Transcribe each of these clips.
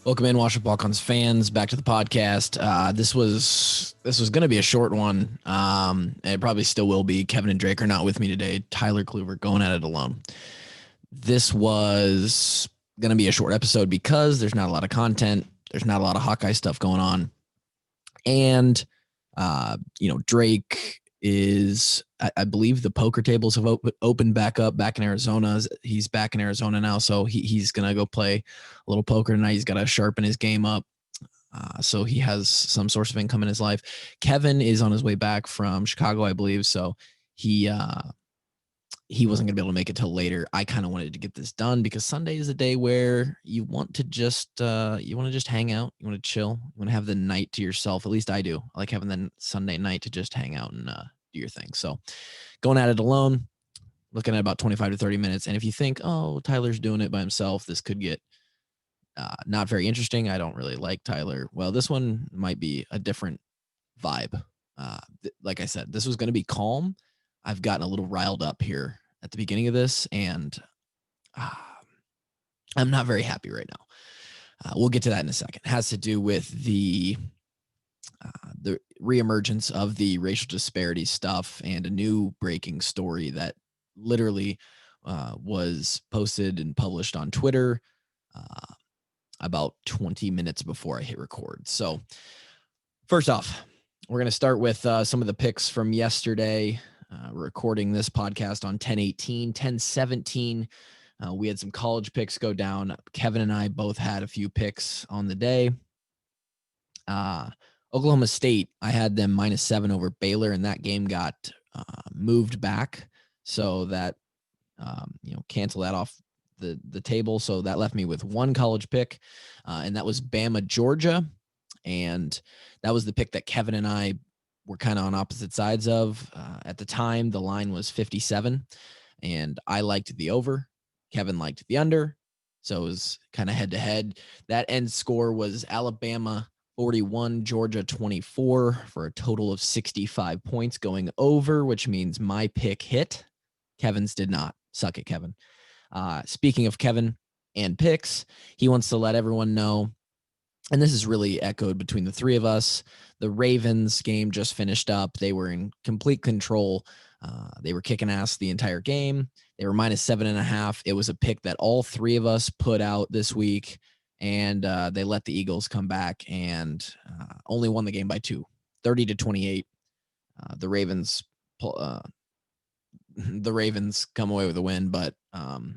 Welcome in, Walkons fans, back to the podcast. This was going to be a short one. It probably still will be. Kevin and Drake are not with me today. Tyler Kluver going at it alone. This was going to be a short episode because there's not a lot of content. There's not a lot of Hawkeye stuff going on, and Drake is. I believe the poker tables have opened back up back in Arizona. He's back in Arizona now, so he's going to go play a little poker tonight. He's got to sharpen his game up. So he has some source of income in his life. Kevin is on his way back from Chicago, I believe. So he wasn't going to be able to make it till later. I kind of wanted to get this done because Sunday is a day where you want to just hang out. You want to chill. You want to have the night to yourself. At least I do. I like having the Sunday night to just hang out and do your thing. So going at it alone, looking at about 25 to 30 minutes. And if you think, oh, Tyler's doing it by himself, this could get not very interesting. I don't really like Tyler. Well, this one might be a different vibe. Like I said, this was going to be calm. I've gotten a little riled up here at the beginning of this, and I'm not very happy right now. We'll get to that in a second. It has to do with the reemergence of the racial disparity stuff and a new breaking story that literally was posted and published on Twitter about 20 minutes before I hit record. So first off, we're going to start with some of the picks from yesterday. We're recording this podcast on 10/18, 10/17. We had some college picks go down. Kevin and I both had a few picks on the day. Oklahoma State, I had them -7 over Baylor, and that game got moved back. So that, cancel that off the table. So that left me with one college pick, and that was Bama, Georgia. And that was the pick that Kevin and I were kind of on opposite sides of. At the time, the line was 57, and I liked the over. Kevin liked the under. So it was kind of head-to-head. That end score was Alabama 41, Georgia 24 for a total of 65 points going over, which means my pick hit. Kevin's did not. Suck it, Kevin. Speaking of Kevin and picks, he wants to let everyone know, and this is really echoed between the three of us, the Ravens game just finished up. They were in complete control. They were kicking ass the entire game. They were -7.5. It was a pick that all three of us put out this week, and they let the Eagles come back and only won the game by 2, 30-28. The Ravens come away with a win, but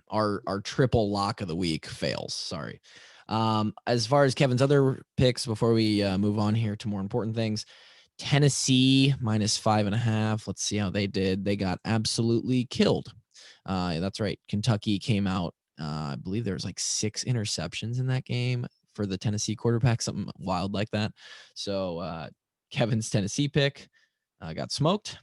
our triple lock of the week fails. Sorry. As far as Kevin's other picks, before we move on here to more important things, Tennessee -5.5. Let's see how they did. They got absolutely killed. That's right. Kentucky came out. I believe there was like 6 interceptions in that game for the Tennessee quarterback, something wild like that. So Kevin's Tennessee pick got smoked.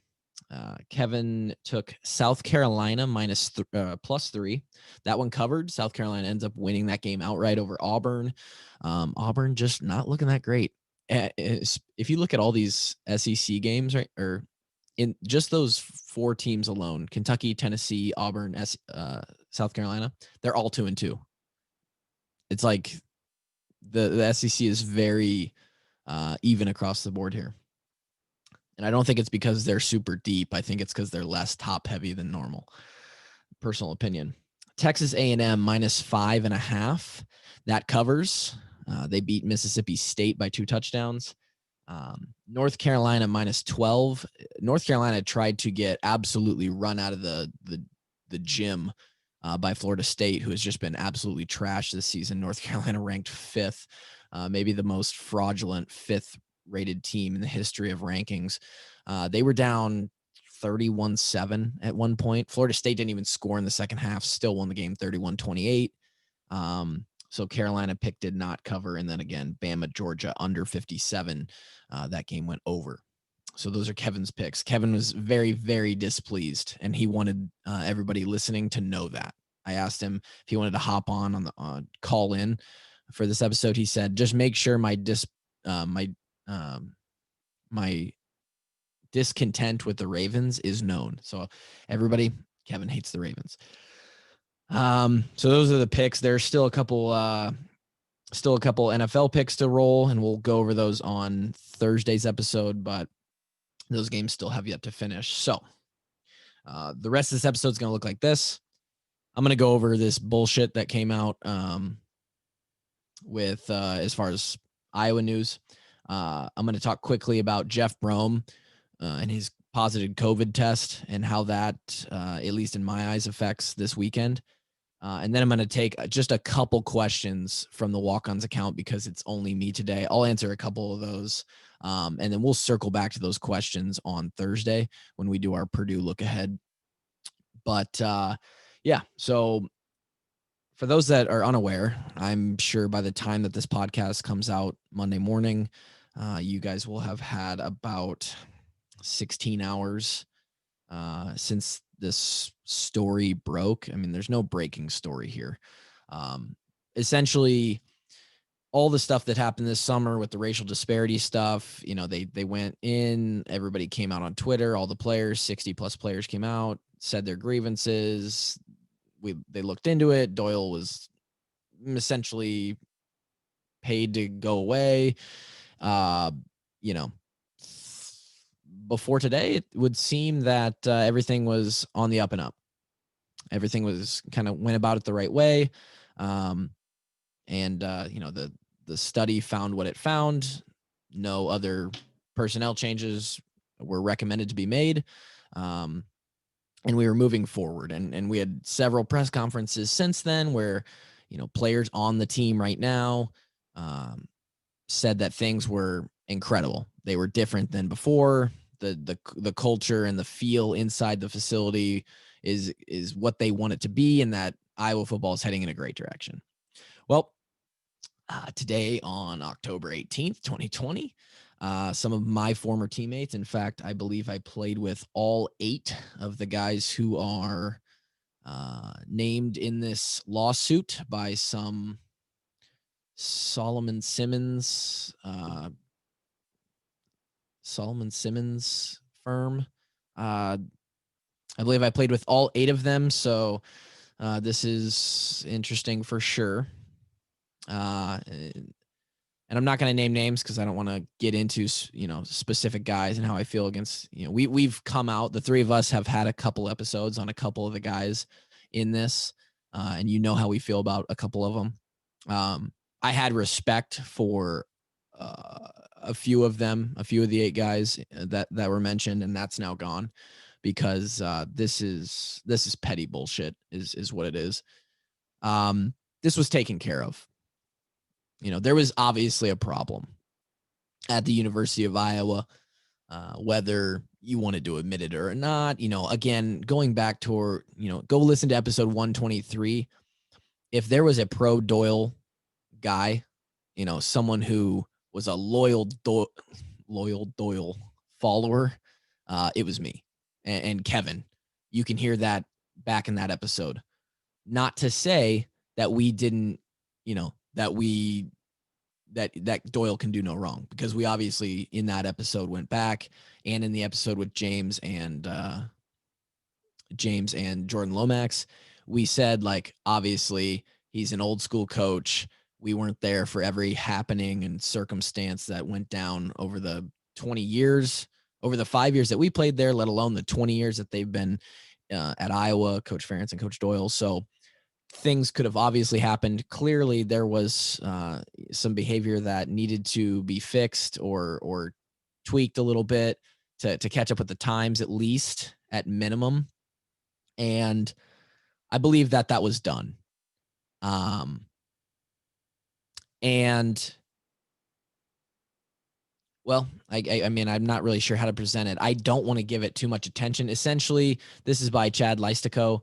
Kevin took South Carolina +3. That one covered. South Carolina ends up winning that game outright over Auburn. Auburn just not looking that great. If you look at all these SEC games, right, or in just those 4 teams alone, Kentucky, Tennessee, Auburn, South Carolina, they're all 2-2. It's like the SEC is very even across the board here. And I don't think it's because they're super deep. I think it's because they're less top heavy than normal. Personal opinion. Texas A&M -5.5. That covers. They beat Mississippi State by 2 touchdowns. North Carolina -12. North Carolina tried to get absolutely run out of the gym by Florida State, who has just been absolutely trashed this season. North Carolina ranked 5th, maybe the most fraudulent 5th rated team in the history of rankings. They were down 31-7 at one point. Florida State didn't even score in the second half, still won the game 31-28. So Carolina pick did not cover. And then again, Bama, Georgia under 57. That game went over. So those are Kevin's picks. Kevin was very, very displeased, and he wanted everybody listening to know that. I asked him if he wanted to hop on the call in for this episode. He said, just make sure my discontent with the Ravens is known. So everybody, Kevin hates the Ravens. So those are the picks. There's still a couple Still a couple NFL picks to roll, and we'll go over those on Thursday's episode, but those games still have yet to finish. So the rest of this episode is going to look like this. I'm going to go over this bullshit that came out with as far as Iowa news. I'm going to talk quickly about Jeff Brohm and his positive COVID test and how that, at least in my eyes, affects this weekend. And then I'm going to take just a couple questions from the Walkons account because it's only me today. I'll answer a couple of those. And then we'll circle back to those questions on Thursday when we do our Purdue look ahead. But yeah, so for those that are unaware, I'm sure by the time that this podcast comes out Monday morning, you guys will have had about 16 hours since this story broke. I mean, there's no breaking story here. Essentially, all the stuff that happened this summer with the racial disparity stuff, you know, they went in, everybody came out on Twitter, all the players, 60 plus players came out, said their grievances. They looked into it. Doyle was essentially paid to go away. You know, before today, it would seem that everything was on the up and up. Everything was kind of went about it the right way. And you know, the study found what it found. No other personnel changes were recommended to be made. And we were moving forward. And we had several press conferences since then where, you know, players on the team right now said that things were incredible. They were different than before. The culture and the feel inside the facility is what they want it to be, and that Iowa football is heading in a great direction. Well, today on October 18th, 2020, some of my former teammates, in fact, I believe I played with all 8 of the guys who are named in this lawsuit by some Solomon Simmons firm. I believe I played with all 8 of them, so this is interesting for sure. And I'm not going to name names because I don't want to get into, you know, specific guys and how I feel against, you know, we've come out, the 3 of us have had a couple episodes on a couple of the guys in this, and you know how we feel about a couple of them. I had respect for a few of them, a few of the 8 guys that were mentioned, and that's now gone because this is petty bullshit is what it is. This was taken care of. You know, there was obviously a problem at the University of Iowa, whether you wanted to admit it or not. You know, again, going back to, you know, go listen to episode 123. If there was a pro Doyle guy, you know, someone who was a loyal Doyle follower, it was me and Kevin. You can hear that back in that episode. Not to say that we didn't, you know, that Doyle can do no wrong, because we obviously in that episode went back, and in the episode with James and Jordan Lomax, we said, like, obviously he's an old school coach. We weren't there for every happening and circumstance that went down over the 20 years, over the 5 years that we played there, let alone the 20 years that they've been at Iowa, Coach Ferentz and Coach Doyle. So things could have obviously happened. Clearly, there was some behavior that needed to be fixed or tweaked a little bit to catch up with the times, at least at minimum. And I believe that was done. And well, I mean, I'm not really sure how to present it. I don't want to give it too much attention. Essentially, this is by Chad Leistico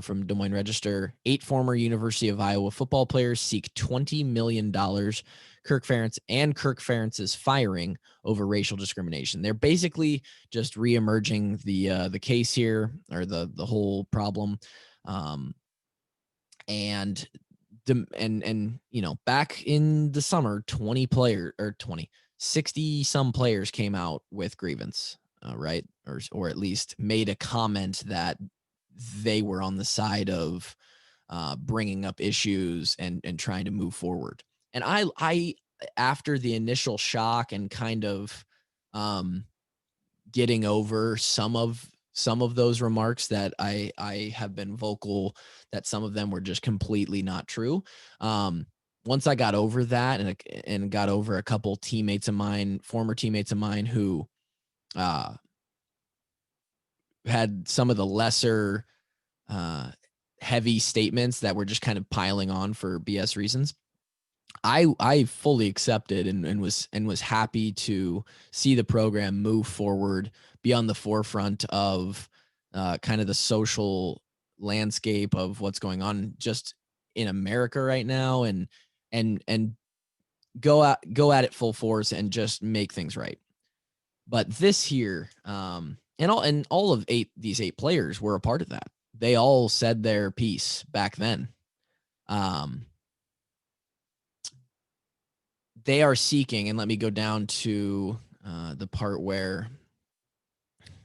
from Des Moines Register. 8 former University of Iowa football players seek $20 million. Kirk Ferentz's firing over racial discrimination. They're basically just reemerging the case here, or the whole problem. And you know, back in the summer, 60 some players came out with grievance, right? Or at least made a comment that they were on the side of bringing up issues and trying to move forward. And I after the initial shock and kind of um, getting over some of those remarks that I have been vocal that some of them were just completely not true. Once I got over that and got over a couple teammates of mine, former teammates of mine who uh, had some of the lesser uh, heavy statements that were just kind of piling on for BS reasons. I fully accepted and was happy to see the program move forward, be on the forefront of kind of the social landscape of what's going on just in America right now, and go at it full force and just make things right. But this year, and all of these eight players were a part of that. They all said their piece back then. Um, they are seeking, and let me go down to the part where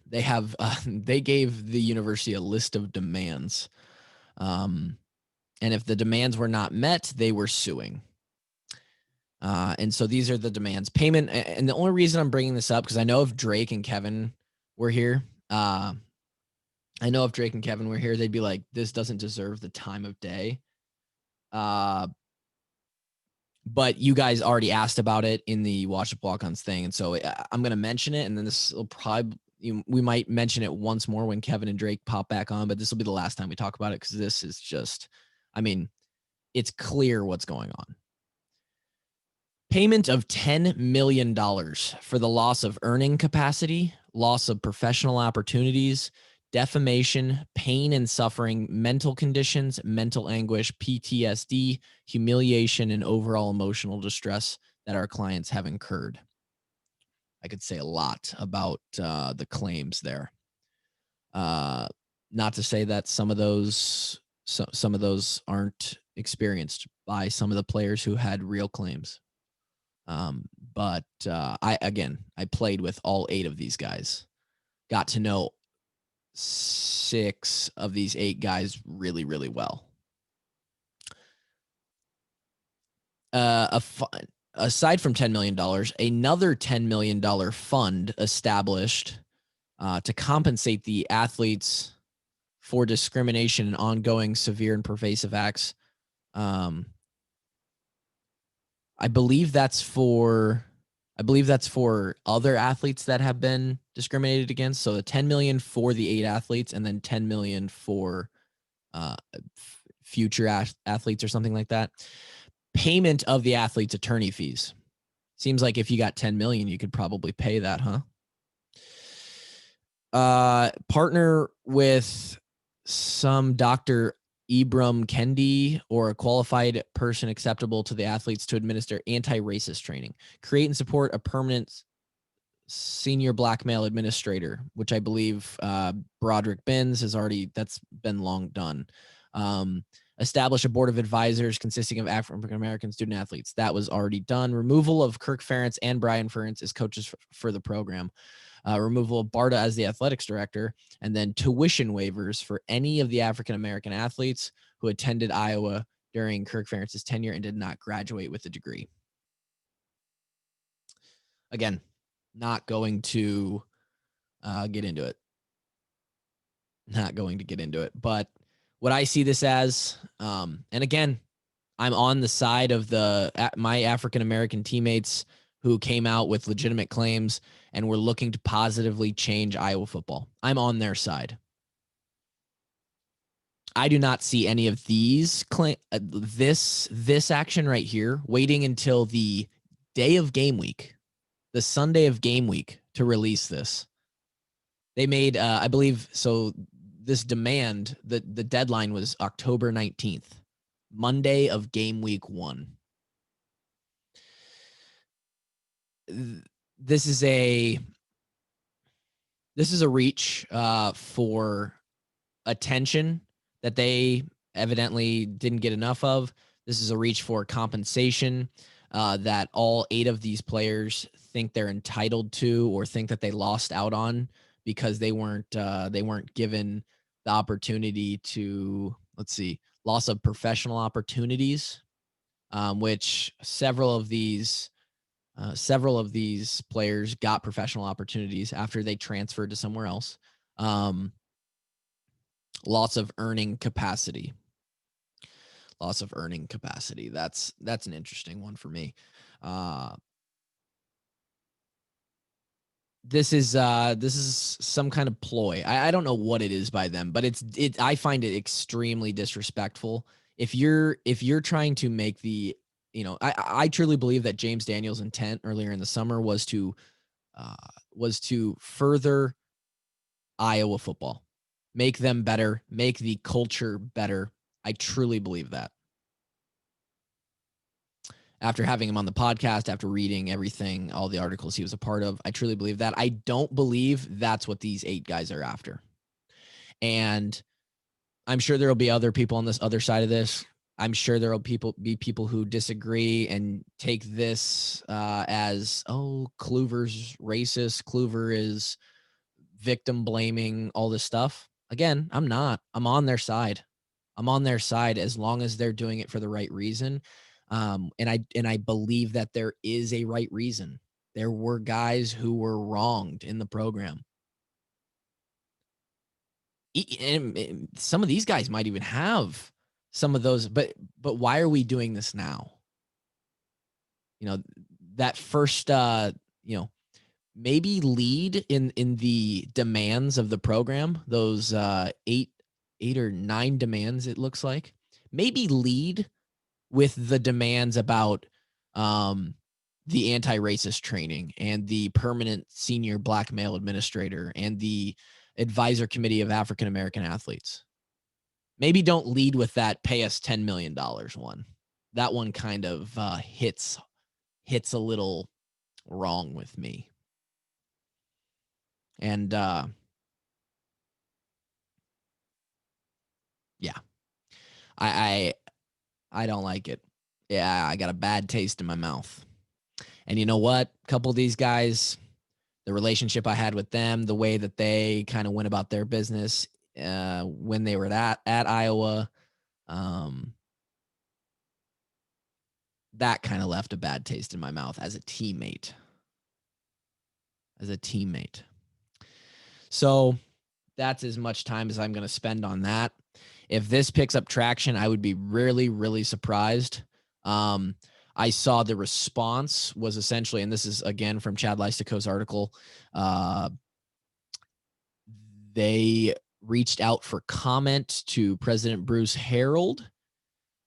they have they gave the university a list of demands, and if the demands were not met, they were suing. And so these are the demands: payment. And the only reason I'm bringing this up because I know if Drake and Kevin were here, I know if Drake and Kevin were here, they'd be like, "This doesn't deserve the time of day." But you guys already asked about it in the Watch the Walkons thing, and so I'm going to mention it, and then this will probably we might mention it once more when Kevin and Drake pop back on, but this will be the last time we talk about it because this is just, I mean, it's clear what's going on. Payment of $10 million for the loss of earning capacity, loss of professional opportunities, defamation, pain and suffering, mental conditions, mental anguish, PTSD, humiliation, and overall emotional distress that our clients have incurred. I could say a lot about the claims there. Not to say that some of those aren't experienced by some of the players who had real claims. But I played with all 8 of these guys, got to know 6 of these 8 guys really, really well. Aside from $10 million, another $10 million fund established to compensate the athletes for discrimination and ongoing severe and pervasive acts. I believe that's for other athletes that have been discriminated against. So the 10 million for the 8 athletes, and then 10 million for future athletes or something like that. Payment of the athletes' attorney fees. Seems like if you got 10 million, you could probably pay that, huh? Partner with some Dr. Ibram Kendi or a qualified person acceptable to the athletes to administer anti-racist training. Create and support a permanent senior black male administrator, which I believe Broderick Benz has already, that's been long done. Establish a board of advisors consisting of African-American student athletes. That was already done. Removal of Kirk Ferentz and Brian Ferentz as coaches for the program. Removal of Barta as the athletics director, and then tuition waivers for any of the African-American athletes who attended Iowa during Kirk Ferentz's tenure and did not graduate with a degree. Again, not going to get into it. Not going to get into it. But what I see this as, and again, I'm on the side of my African-American teammates who came out with legitimate claims and were looking to positively change Iowa football. I'm on their side. I do not see any of these this action right here waiting until the day of game week, the Sunday of game week, to release this. They made, I believe, so this demand, the deadline was October 19th, Monday of game week 1. This is a reach for attention that they evidently didn't get enough of. This is a reach for compensation that all 8 of these players think they're entitled to, or think that they lost out on because they weren't given the opportunity to, loss of professional opportunities. which several of these players got professional opportunities after they transferred to somewhere else. Lots of earning capacity. That's an interesting one for me. This is some kind of ploy. I don't know what it is by them, but I find it extremely disrespectful. If you're trying to make the, I truly believe that James Daniels' intent earlier in the summer was to further Iowa football, make them better, make the culture better. I truly believe that. After having him on the podcast, after reading everything, all the articles he was a part of, I truly believe that. I don't believe that's what these 8 guys are after. And I'm sure there will be other people on this other side of this. I'm sure there will be people who disagree and take this as, oh, Kluver's racist. Kluver is victim blaming, all this stuff. Again, I'm not. I'm on their side. As long as they're doing it for the right reason. And I believe that there is a right reason. There were guys who were wronged in the program. And some of these guys might even have some of those, but why are we doing this now? That first, maybe lead in the demands of the program, those 8 or 9 demands, it looks like. Maybe lead with the demands about the anti-racist training and the permanent senior black male administrator and the advisor committee of African-American athletes. Maybe don't lead with that pay us $10 million one. That one kind of hits a little wrong with me. And yeah, I don't like it. Yeah, I got a bad taste in my mouth. And you know what? A couple of these guys, the relationship I had with them, the way that they kind of went about their business when they were at Iowa, that kind of left a bad taste in my mouth as a teammate. So that's as much time as I'm going to spend on that. If this picks up traction, I would be really, really surprised. I saw the response was essentially, and this is again from Chad Leistico's article, they reached out for comment to President Bruce Harold,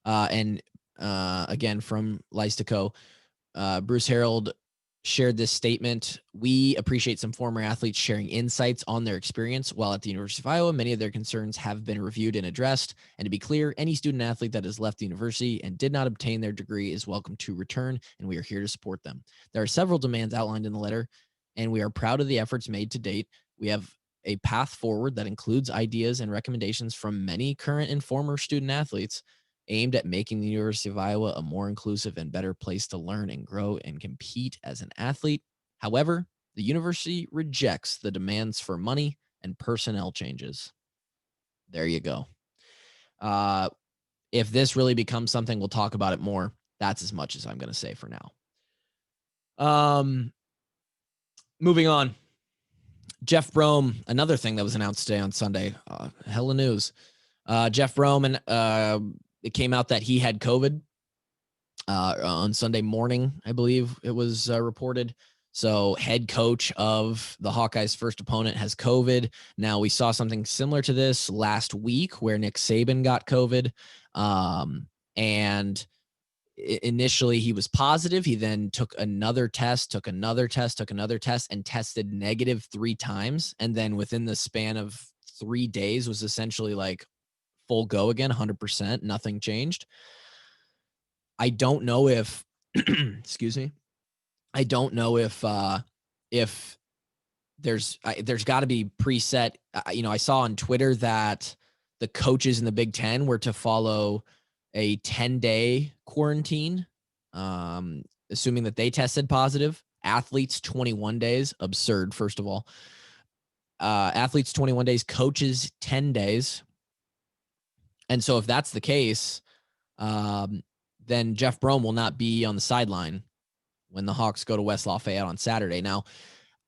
and again from Leistico, Bruce Harold shared this statement. We appreciate some former athletes sharing insights on their experience while at the University of Iowa. Many of their concerns have been reviewed and addressed. And to be clear, any student athlete that has left the university and did not obtain their degree is welcome to return, and we are here to support them. There are several demands outlined in the letter, and we are proud of the efforts made to date. We have a path forward that includes ideas and recommendations from many current and former student athletes aimed at making the University of Iowa a more inclusive and better place to learn and grow and compete as an athlete. However, the university rejects the demands for money and personnel changes. There you go. If this really becomes something, we'll talk about it more. That's as much as I'm going to say for now. Moving on. Jeff Brohm, another thing that was announced today on Sunday. Hella news. Jeff Brohm, and it came out that he had COVID on Sunday morning, I believe it was reported. So head coach of the Hawkeyes' first opponent has COVID. Now, we saw something similar to this last week where Nick Saban got COVID. And initially he was positive. He then took another test, and tested negative 3 times. And then within the span of 3 days was essentially like full go again, 100%, nothing changed. I don't know if, excuse me. I don't know if there's got to be preset. I saw on Twitter that the coaches in the Big Ten were to follow a 10-day quarantine, assuming that they tested positive. Athletes 21 days, absurd. First of all, athletes 21 days, coaches 10 days. And so if that's the case, then Jeff Brohm will not be on the sideline when the Hawks go to West Lafayette on Saturday. Now,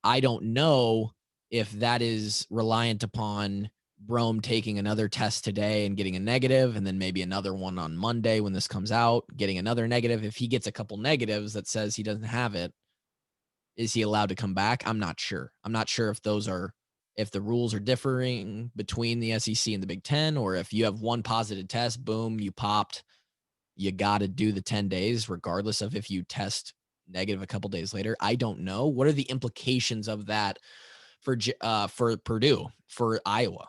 I don't know if that is reliant upon Brohm taking another test today and getting a negative, and then maybe another one on Monday when this comes out, getting another negative. If he gets a couple negatives that says he doesn't have it, is he allowed to come back? I'm not sure. I'm not sure if if the rules are differing between the SEC and the Big Ten, or if you have one positive test, boom, you popped, you got to do the 10 days, regardless of if you test negative a couple days later. I don't know. What are the implications of that for Purdue, for Iowa?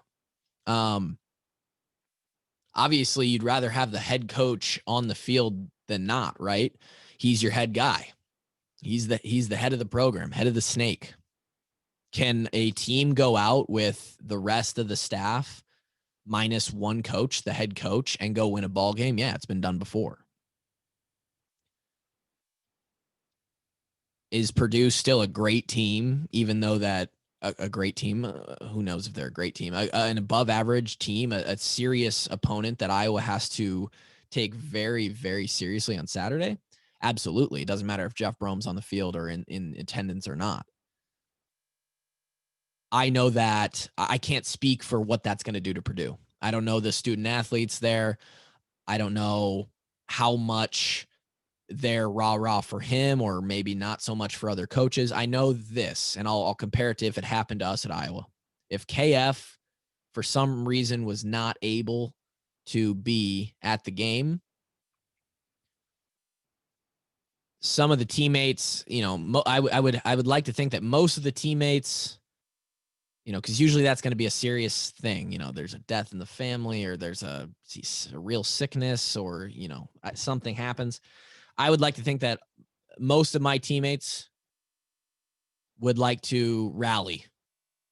Obviously, you'd rather have the head coach on the field than not, right? He's your head guy. He's the head of the program, head of the snake. Can a team go out with the rest of the staff minus one coach, the head coach, and go win a ball game? Yeah, it's been done before. Is Purdue still a great team, even though that a great team? Who knows if they're a great team? An above average team, a serious opponent that Iowa has to take very, very seriously on Saturday? Absolutely. It doesn't matter if Jeff Brohm's on the field or in attendance or not. I know that I can't speak for what that's going to do to Purdue. I don't know the student athletes there. I don't know how much they're rah-rah for him or maybe not so much for other coaches. I know this, and I'll compare it to if it happened to us at Iowa. If KF, for some reason, was not able to be at the game, some of the teammates, I would like to think that most of the teammates, because usually that's going to be a serious thing. There's a death in the family, or there's a real sickness, or something happens. I would like to think that most of my teammates would like to rally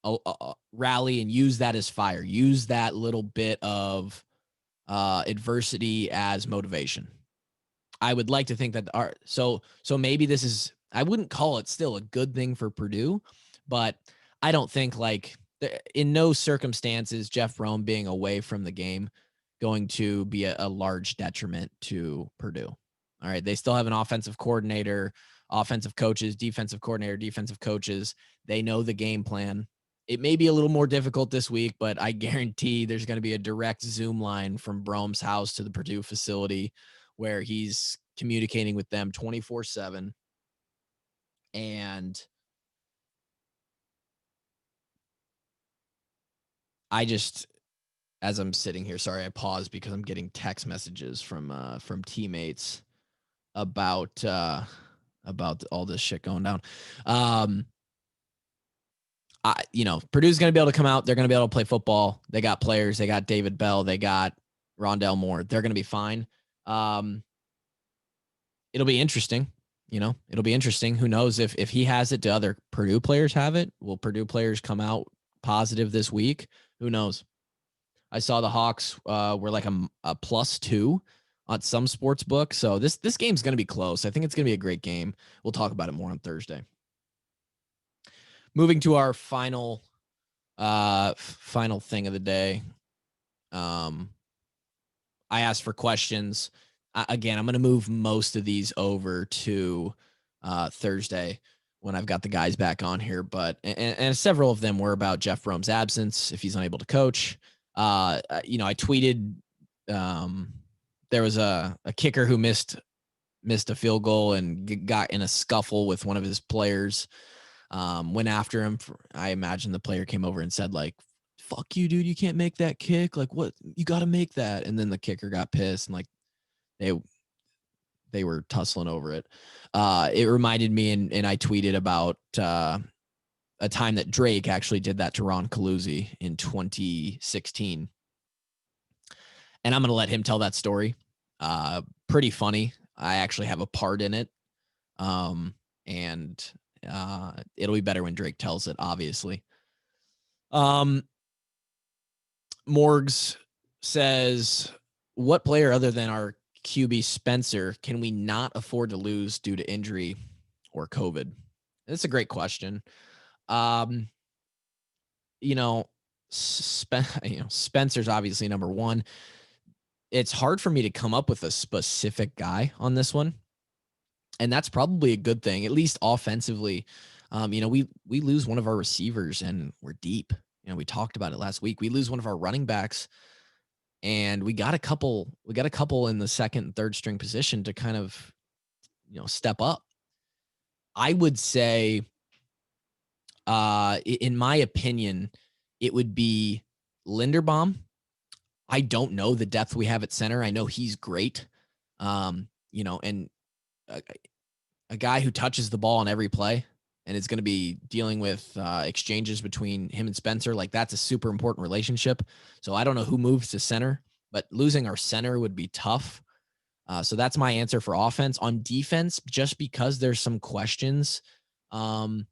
and use that as fire, use that little bit of adversity as motivation. I would like to think that so maybe this is, I wouldn't call it still a good thing for Purdue, but I don't think, like, in no circumstances Jeff Brohm being away from the game going to be a large detriment to Purdue. All right, they still have an offensive coordinator, offensive coaches, defensive coordinator, defensive coaches. They know the game plan. It may be a little more difficult this week, but I guarantee there's going to be a direct Zoom line from Brohm's house to the Purdue facility where he's communicating with them 24/7. And I just, as I'm sitting here, sorry, I paused because I'm getting text messages from teammates about all this shit going down. Purdue's going to be able to come out. They're going to be able to play football. They got players. They got David Bell. They got Rondell Moore. They're going to be fine. It'll be interesting. It'll be interesting. Who knows if he has it? Do other Purdue players have it? Will Purdue players come out positive this week? Who knows? I saw the Hawks were like a +2 on some sports book. So this game's going to be close. I think it's going to be a great game. We'll talk about it more on Thursday. Moving to our final thing of the day. I asked for questions. Again, I'm going to move most of these over to Thursday when I've got the guys back on here. But and several of them were about Jeff Brohm's absence, if he's unable to coach. I tweeted there was a kicker who missed a field goal and got in a scuffle with one of his players. Went after him. I imagine the player came over and said, like, "Fuck you, dude! You can't make that kick. Like, what? You got to make that." And then the kicker got pissed and, like, they were tussling over it. It reminded me, and I tweeted about a time that Drake actually did that to Ron Calusi in 2016. And I'm going to let him tell that story. Pretty funny. I actually have a part in it. And it'll be better when Drake tells it, obviously. Morgs says, what player other than our QB Spencer can we not afford to lose due to injury or COVID? That's a great question. Spencer's obviously number one. it's hard for me to come up with a specific guy on this one. And that's probably a good thing, at least offensively. We lose one of our receivers and we're deep. We talked about it last week. We lose one of our running backs and we got a couple in the second and third string position to kind of, step up. I would say, in my opinion, it would be Linderbaum. I don't know the depth we have at center. I know he's great. And a guy who touches the ball on every play and is going to be dealing with exchanges between him and Spencer. Like, that's a super important relationship. So I don't know who moves to center, but losing our center would be tough. So that's my answer for offense. On defense, just because there's some questions, I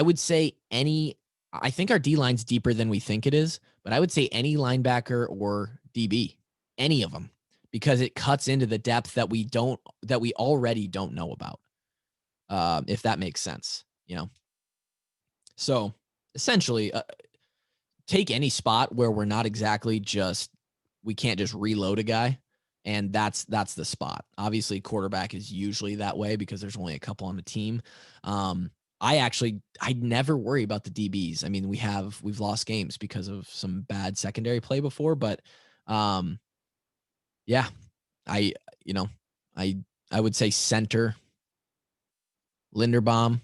would say I think our D line's deeper than we think it is, but I would say any linebacker or DB, any of them, because it cuts into the depth that we already don't know about. If that makes sense, So essentially, take any spot where we're not exactly we can't just reload a guy. And that's the spot. Obviously, quarterback is usually that way because there's only a couple on the team. I never worry about the DBs. I mean, we've lost games because of some bad secondary play before, but yeah, I would say center, Linderbaum,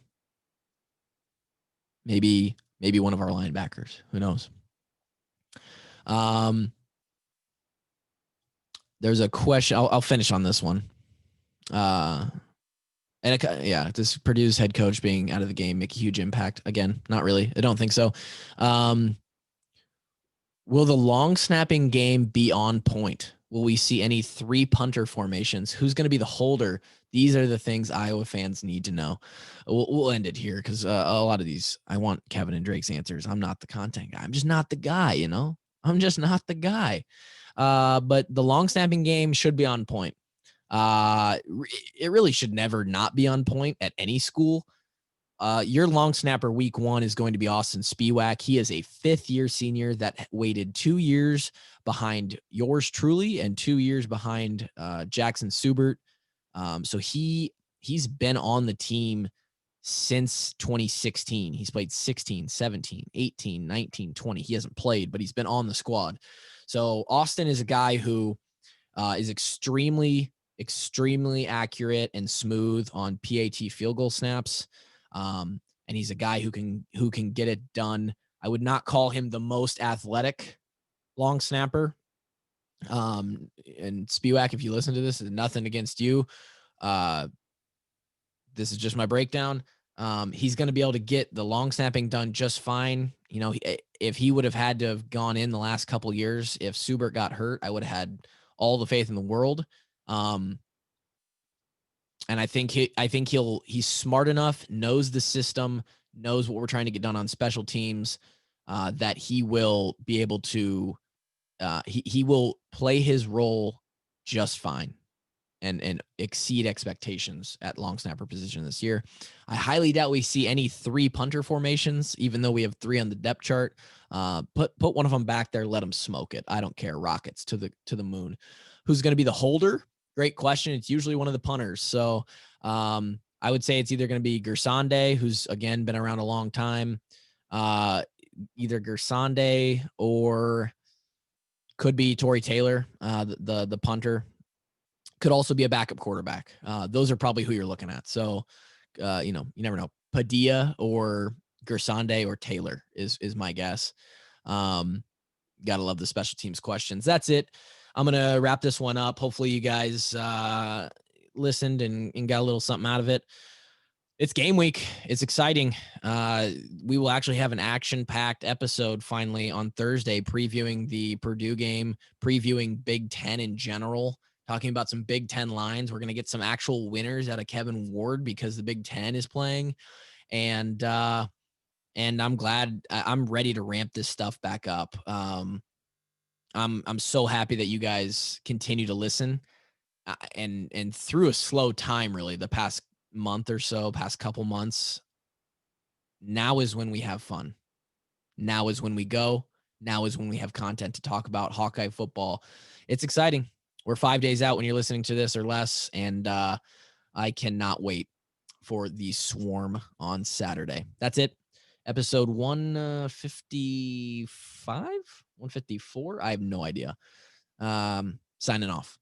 maybe one of our linebackers. Who knows? There's a question. I'll finish on this one. Does Purdue's head coach being out of the game make a huge impact? Again, not really. I don't think so. Will the long snapping game be on point? Will we see any 3 punter formations? Who's going to be the holder? These are the things Iowa fans need to know. We'll end it here because a lot of these, I want Kevin and Drake's answers. I'm not the content guy. I'm just not the guy, I'm just not the guy. But the long snapping game should be on point. It really should never not be on point at any school. Your long snapper week 1 is going to be Austin Spiewak. He is a 5th-year senior that waited 2 years behind yours truly and 2 years behind Jackson Subert. So he's been on the team since 2016. He's played 16, 17, 18, 19, 20. He hasn't played, but he's been on the squad. So Austin is a guy who is extremely accurate and smooth on PAT field goal snaps. And he's a guy who can get it done. I would not call him the most athletic long snapper. And Spiewak, if you listen to this, is nothing against you. This is just my breakdown. He's going to be able to get the long snapping done just fine. If he would have had to have gone in the last couple years, if Subert got hurt, I would have had all the faith in the world. And I think he's smart enough, knows the system, knows what we're trying to get done on special teams, that he will be able to, he will play his role just fine and exceed expectations at long snapper position this year. I highly doubt we see any 3 punter formations, even though we have 3 on the depth chart. Put one of them back there, let them smoke it. I don't care. Rockets to the moon. Who's going to be the holder? Great question. It's usually one of the punters. So I would say it's either going to be Gersonde, who's again been around a long time, either Gersonde or could be Tory Taylor, the punter. Could also be a backup quarterback. Those are probably who you're looking at. So, you never know. Padilla or Gersonde or Taylor is my guess. Gotta love the special teams questions. That's it. I'm gonna wrap this one up. Hopefully you guys listened and got a little something out of it. It's game week. It's exciting. We will actually have an action-packed episode finally on Thursday, previewing the Purdue game, previewing Big Ten in general, talking about some Big Ten lines. We're going to get some actual winners out of Kevin Ward because the Big Ten is playing. And I'm glad. I'm ready to ramp this stuff back up. I'm so happy that you guys continue to listen. And through a slow time, really, the past month or so, past couple months, now is when we have fun. Now is when we go. now is when we have content to talk about Hawkeye football. It's exciting. We're 5 days out when you're listening to this or less, and I cannot wait for the Swarm on Saturday. That's it. Episode 155, 154. I have no idea. Signing off.